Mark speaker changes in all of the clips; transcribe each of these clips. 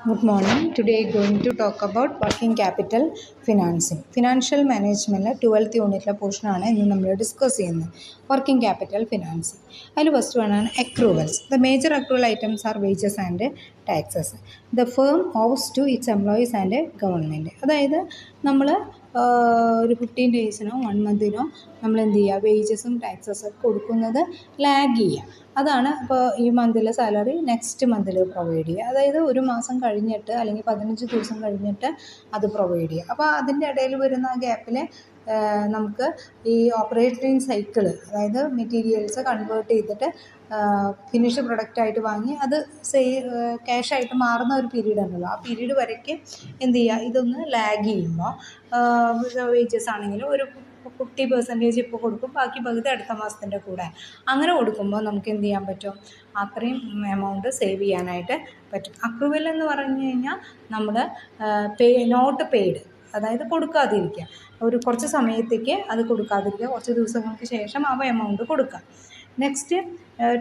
Speaker 1: Good morning. Today I am going to talk about working capital financing. Financial management 12th unit portion ആണ് ഇന്ന് നമ്മൾ discuss ചെയ്യുന്നത്. Working capital financing. അതിൽ first one ആണ് accruals. The major accrual items are wages and taxes. The firm owes to its employees and government. അതായത് നമ്മൾ ഒരു 15 ഡേയ്സിനോ 1 മന്തിനോ നമ്മൾ എന്ത് ചെയ്യുക, വേജസും ടാക്സസും കൊടുക്കുന്നത് ലാഗ് ചെയ്യുക. അതാണ് ഇപ്പോൾ ഈ മന്തിലെ സാലറി നെക്സ്റ്റ് മന്തിൽ പ്രൊവൈഡ് ചെയ്യുക. അതായത് ഒരു മാസം കഴിഞ്ഞിട്ട് അല്ലെങ്കിൽ 15 ദിവസം കഴിഞ്ഞിട്ട് അത് പ്രൊവൈഡ് ചെയ്യുക. അപ്പോൾ അതിൻ്റെ ഇടയിൽ വരുന്ന ആ ഗ്യാപ്പിൽ നമുക്ക് ഈ ഓപ്പറേറ്റിംഗ് സൈക്കിൾ, അതായത് മെറ്റീരിയൽസ് കൺവേർട്ട് ചെയ്തിട്ട് ഫിനിഷ് പ്രൊഡക്റ്റായിട്ട് വാങ്ങി അത് ക്യാഷായിട്ട് മാറുന്ന ഒരു പീരീഡ് ഉണ്ടല്ലോ, ആ പീരീഡ് വരയ്ക്ക് എന്ത് ചെയ്യുക, ഇതൊന്ന് ലാഗ് ചെയ്യുമ്പോൾ വേജസ് ആണെങ്കിലും ഒരു 50% ഇപ്പോൾ കൊടുക്കും, ബാക്കി പകുതി അടുത്ത മാസത്തിൻ്റെ കൂടെ അങ്ങനെ കൊടുക്കുമ്പോൾ നമുക്ക് എന്ത് ചെയ്യാൻ പറ്റും, അത്രയും എമൗണ്ട് സേവ് ചെയ്യാനായിട്ട് പറ്റും. അക്രൂവൽ എന്ന് പറഞ്ഞു കഴിഞ്ഞാൽ നമ്മൾ നോട്ട് പെയ്ഡ്, അതായത് കൊടുക്കാതിരിക്കുക, ഒരു കുറച്ച് സമയത്തേക്ക് അത് കൊടുക്കാതിരിക്കുക, കുറച്ച് ദിവസങ്ങൾക്ക് ശേഷം ആ എമൗണ്ട് കൊടുക്കുക. Next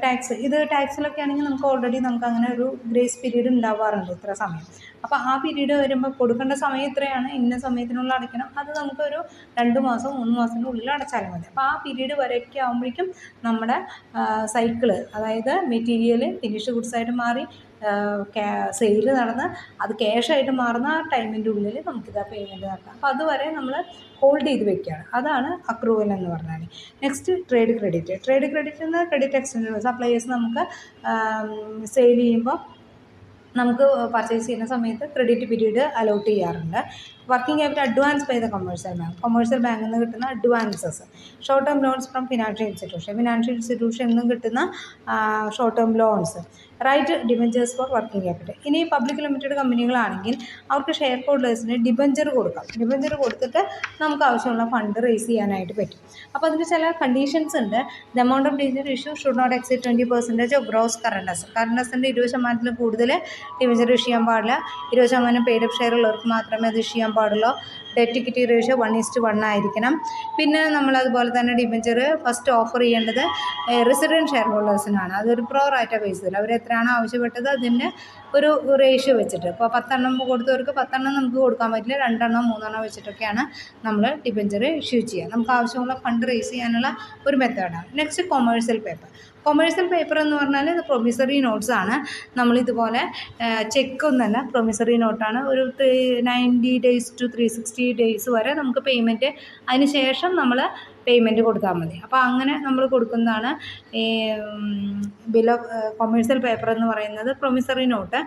Speaker 1: tax. ഇത് ടാക്സിലൊക്കെ ആണെങ്കിൽ നമുക്ക് ഓൾറെഡി അങ്ങനെ ഒരു ഗ്രേസ് പീരീഡ് ഉണ്ടാവാറുണ്ട്, ഇത്ര സമയം. അപ്പോൾ ആ പീരീഡ് വരുമ്പോൾ കൊടുക്കേണ്ട സമയം ഇത്രയാണ്, ഇന്ന സമയത്തിനുള്ളിൽ അടയ്ക്കണം, അത് നമുക്കൊരു 2 മാസം 3 മാസത്തിനുള്ളിൽ അടച്ചാലും മതി. അപ്പോൾ ആ പീരീഡ് വരെയൊക്കെ ആകുമ്പോഴേക്കും നമ്മുടെ സൈക്കിള്, അതായത് മെറ്റീരിയൽ ഫിനിഷ് ഗുഡ്സായിട്ട് മാറി സെയിൽ നടന്ന് അത് ക്യാഷായിട്ട് മാറുന്ന ആ ടൈമിൻ്റെ ഉള്ളിൽ നമുക്കിത് പേയ്മെൻറ്റ് നടത്താം. അപ്പോൾ അതുവരെ നമ്മൾ ഹോൾഡ് ചെയ്ത് വെക്കുകയാണ്. അതാണ് അക്രൂവൽ എന്ന് പറഞ്ഞാൽ. Next trade credit. Trade credit എന്ന ക്രെഡിറ്റ് എക്സ്റ്റൻഷൻ സപ്ലൈയേഴ്സ് നമുക്ക് സെയിൽ ചെയ്യുമ്പോൾ നമുക്ക് പർച്ചേസ് ചെയ്യുന്ന സമയത്ത് ക്രെഡിറ്റ് പീരീഡ് അലോട്ട് ചെയ്യാറുണ്ട്. Working capital advance by the commercial bank. Commercial ബാങ്കിൽ നിന്ന് കിട്ടുന്ന advances. Short term loans from financial ഇൻസ്റ്റിറ്റ്യൂഷനിൽ നിന്നും കിട്ടുന്ന short term loans. Right debentures for working capital. ഇനി പബ്ലിക് ലിമിറ്റഡ് കമ്പനികളാണെങ്കിൽ അവർക്ക് ഷെയർ ഹോൾഡേഴ്സിന് ഡിബഞ്ചർ കൊടുക്കാം. ഡിബഞ്ചർ കൊടുത്തിട്ട് നമുക്ക് ആവശ്യമുള്ള ഫണ്ട് റേസ് ചെയ്യാനായിട്ട് പറ്റും. അപ്പോൾ അതിന് ചില കണ്ടീഷൻസ് ഉണ്ട്. The amount of debenture issue should not exceed 20% of gross current asset. Current അസറ്റിൻ്റെ 20% കൂടുതൽ ഡിബഞ്ചർ ഇഷ്യൂ ചെയ്യാൻ പാടില്ല. 20% പെയ്ഡ് അപ്പ് ഷെയർ ഉള്ളവർക്ക് മാത്രമേ അത് ഇഷ്യൂ ചെയ്യാൻ പാടുള്ളൂ. ഡെറ്റ് ഇക്വിറ്റി റേഷ്യോ 1:1 ആയിരിക്കണം. പിന്നെ നമ്മളതുപോലെ തന്നെ ഡിബഞ്ചർ ഫസ്റ്റ് ഓഫർ ചെയ്യേണ്ടത് റെസിഡൻറ്റ് ഷെയർ ഹോൾഡേഴ്സിനാണ്. അതൊരു പ്രോ റൈറ്റ ബേസിൽ അവർ എത്രയാണോ ആവശ്യപ്പെട്ടത് അതിൻ്റെ ഒരു റേഷ്യോ വെച്ചിട്ട്. ഇപ്പോൾ 10 എണ്ണം കൊടുത്തവർക്ക് 10 എണ്ണം നമുക്ക് കൊടുക്കാൻ പറ്റില്ല, 2 എണ്ണം 3 എണ്ണം വെച്ചിട്ടൊക്കെയാണ് നമ്മൾ ഡിബഞ്ചർ ഇഷ്യൂ ചെയ്യുക. നമുക്ക് ആവശ്യമുള്ള ഫണ്ട് റേസ് ചെയ്യാനുള്ള ഒരു മെത്തേഡാണ്. Next commercial paper. Commercial paper എന്ന് പറഞ്ഞാൽ ഇത് പ്രൊമിസറി നോട്ട്സ് ആണ്. നമ്മളിതുപോലെ ചെക്കൊന്നല്ല, പ്രൊമിസറി നോട്ടാണ്. ഒരു 90 days to 360 days വരെ നമുക്ക് പേയ്മെൻറ്റ്, അതിന് ശേഷം നമ്മൾ പേയ്മെൻറ്റ് കൊടുത്താൽ മതി. അപ്പോൾ അങ്ങനെ നമ്മൾ കൊടുക്കുന്നതാണ് ഈ ബിൽ ഓഫ് കൊമേഴ്സ്യൽ പേപ്പർ എന്ന് പറയുന്നത്. പ്രൊമിസറി നോട്ട്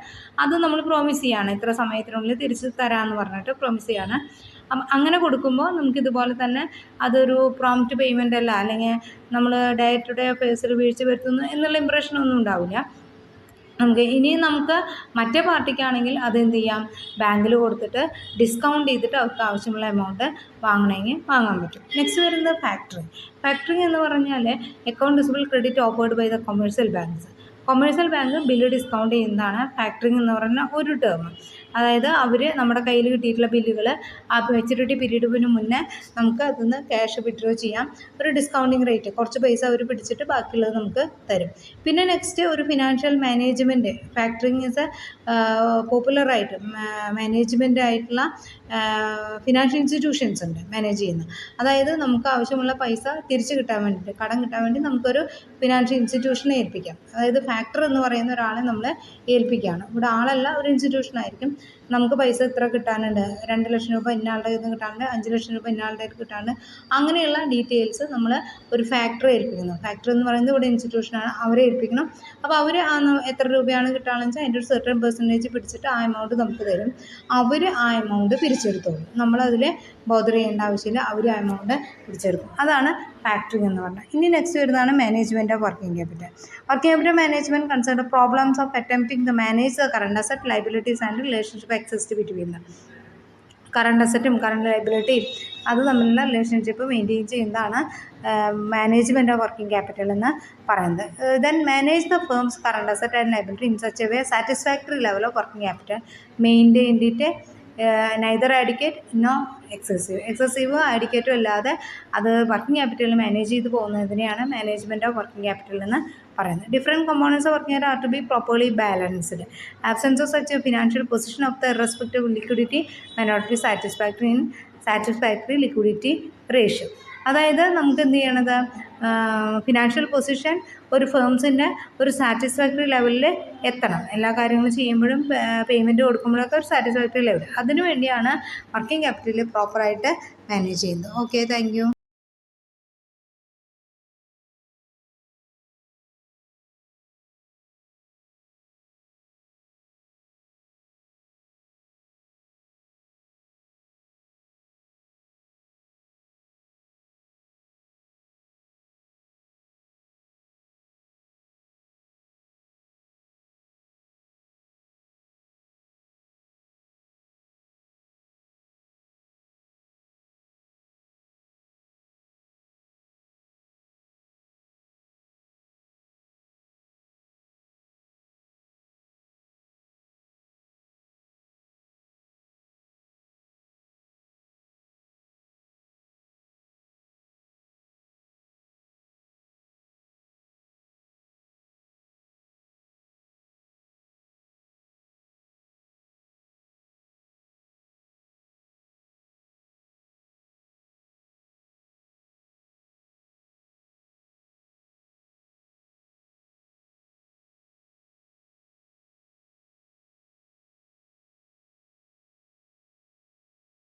Speaker 1: അത് നമ്മൾ പ്രോമിസ് ചെയ്യാണ്, ഇത്ര സമയത്തിനുള്ളിൽ തിരിച്ച് തരാമെന്ന് പറഞ്ഞിട്ട് പ്രോമിസ് ചെയ്യാണ്. അങ്ങനെ കൊടുക്കുമ്പോൾ നമുക്കിതുപോലെ തന്നെ അതൊരു പ്രോംപ്റ്റ് പേയ്മെൻ്റ് അല്ല, അല്ലെങ്കിൽ നമ്മൾ ഡേ ടു ഡേ അഫയേഴ്സിൽ വീഴ്ച വരുത്തുന്നു എന്നുള്ള ഇമ്പ്രഷനൊന്നും ഉണ്ടാവില്ല നമുക്ക് മറ്റേ പാർട്ടിക്കാണെങ്കിൽ അതെന്ത് ചെയ്യാം, ബാങ്കിൽ കൊടുത്തിട്ട് ഡിസ്കൗണ്ട് ചെയ്തിട്ട് അവർക്ക് ആവശ്യമുള്ള എമൗണ്ട് വാങ്ങണമെങ്കിൽ വാങ്ങാൻ പറ്റും. നെക്സ്റ്റ് വരുന്നത് ഫാക്ടറിങ്. ഫാക്ടറിങ് എന്ന് പറഞ്ഞാൽ account receivable credit offered by the commercial banks. Commercial bank bill discount ചെയ്യുന്നതാണ് ഫാക്ടറിങ് എന്ന് പറഞ്ഞാൽ ഒരു ടേം. അതായത് അവർ നമ്മുടെ കയ്യിൽ കിട്ടിയിട്ടുള്ള ബില്ലുകൾ ആ മെച്യൂരിറ്റി പീരീഡിന് മുന്നേ നമുക്ക് അതിൽ ക്യാഷ് വിഡ്രോ ചെയ്യാം. ഒരു ഡിസ്കൗണ്ടിങ് റേറ്റ്, കുറച്ച് പൈസ അവർ പിടിച്ചിട്ട് ബാക്കിയുള്ളത് നമുക്ക് തരും. പിന്നെ നെക്സ്റ്റ് ഒരു ഫിനാൻഷ്യൽ മാനേജ്മെൻറ്റ്. ഫാക്ടറിങ് ഈസ് പോപ്പുലറായിട്ട് മാനേജ്മെൻ്റ് ആയിട്ടുള്ള ഫിനാൻഷ്യൽ ഇൻസ്റ്റിറ്റ്യൂഷൻസ് ഉണ്ട് മാനേജ് ചെയ്യുന്ന. അതായത് നമുക്ക് ആവശ്യമുള്ള പൈസ തിരിച്ച് കിട്ടാൻ വേണ്ടിയിട്ട്, കടം കിട്ടാൻ വേണ്ടി നമുക്കൊരു ഫിനാൻഷ്യൽ ഇൻസ്റ്റിറ്റ്യൂഷനെ ഏൽപ്പിക്കാം. അതായത് ഫാക്ടർ എന്ന് പറയുന്ന ഒരാളെ നമ്മൾ ഏൽപ്പിക്കുകയാണ്. ഇവിടെ ആളല്ല, ഒരു ഇൻസ്റ്റിറ്റ്യൂഷനായിരിക്കും. നമുക്ക് പൈസ ഇത്ര കിട്ടാനുണ്ട്, 2 ലക്ഷം രൂപ ഇന്നയാളുടെ കയ്യിൽ നിന്ന് കിട്ടാനുണ്ട്, 5 ലക്ഷം രൂപ ഇന്നയാളുടെ കയ്യിൽ കിട്ടാനുണ്ട്, അങ്ങനെയുള്ള ഡീറ്റെയിൽസ് നമ്മൾ ഒരു ഫാക്ടറെ ഏൽപ്പിക്കുന്നു. ഫാക്ടർ എന്ന് പറയുന്നത് ഇവിടെ ഇൻസ്റ്റിറ്റ്യൂഷനാണ്, അവരെ ഏൽപ്പിക്കണം. അപ്പോൾ അവർ എത്ര രൂപയാണ് കിട്ടാണെന്ന് വെച്ചാൽ അതിൻ്റെ ഒരു സെർട്ടൺ പെർസെൻറ്റേജ് പിടിച്ചിട്ട് ആ എമൗണ്ട് നമുക്ക് തരും. അവർ ആ എമൗണ്ട് പിരിച്ചെടുത്തോളും, നമ്മളതിൽ ബോദർ ചെയ്യേണ്ട ആവശ്യമില്ല, അവർ ആ എമൗണ്ട് പിടിച്ചെടുക്കും. അതാണ് ഫാക്ടറിങ് എന്ന് പറഞ്ഞാൽ. ഇനി നെക്സ്റ്റ് വരുന്നതാണ് management of working capital. Working capital management concern problems of attempting to manage the current asset, liabilities and relationship exist between them. Current അസറ്റും കറണ്ട് ലയബിലിറ്റിയും അത് തമ്മിലുള്ള റിലേഷൻഷിപ്പ് മെയിൻറ്റെയിൻ ചെയ്യുന്നതാണ് മാനേജ്മെൻറ്റ് ഓഫ് വർക്കിംഗ് ക്യാപിറ്റൽ എന്ന് പറയുന്നത്. Then manage the firm's current asset and liability in such a way satisfactory level of working capital maintained it neither adequate no excessive ആഡിക്കേറ്റും അല്ലാതെ അത് വർക്കിംഗ് ക്യാപിറ്റൽ മാനേജ് ചെയ്ത് പോകുന്നതിനെയാണ് management of working capital എന്ന് പറയുന്നത്. Different components of working capital are to be properly balanced. Absence of such a financial position of the respective liquidity may not be satisfactory liquidity ratio. അതായത് നമുക്ക് എന്ത് ചെയ്യണത്, financial position ഒരു ഫേംസിൻ്റെ ഒരു satisfactory ലെവലിൽ എത്തണം. എല്ലാ കാര്യങ്ങളും ചെയ്യുമ്പോഴും പേയ്മെൻറ്റ് കൊടുക്കുമ്പോഴൊക്കെ ഒരു സാറ്റിസ്ഫാക്ടറി ലെവൽ, അതിനു വേണ്ടിയാണ് വർക്കിംഗ് ക്യാപിറ്റൽ പ്രോപ്പറായിട്ട് മാനേജ് ചെയ്യുന്നത്. Okay, thank you.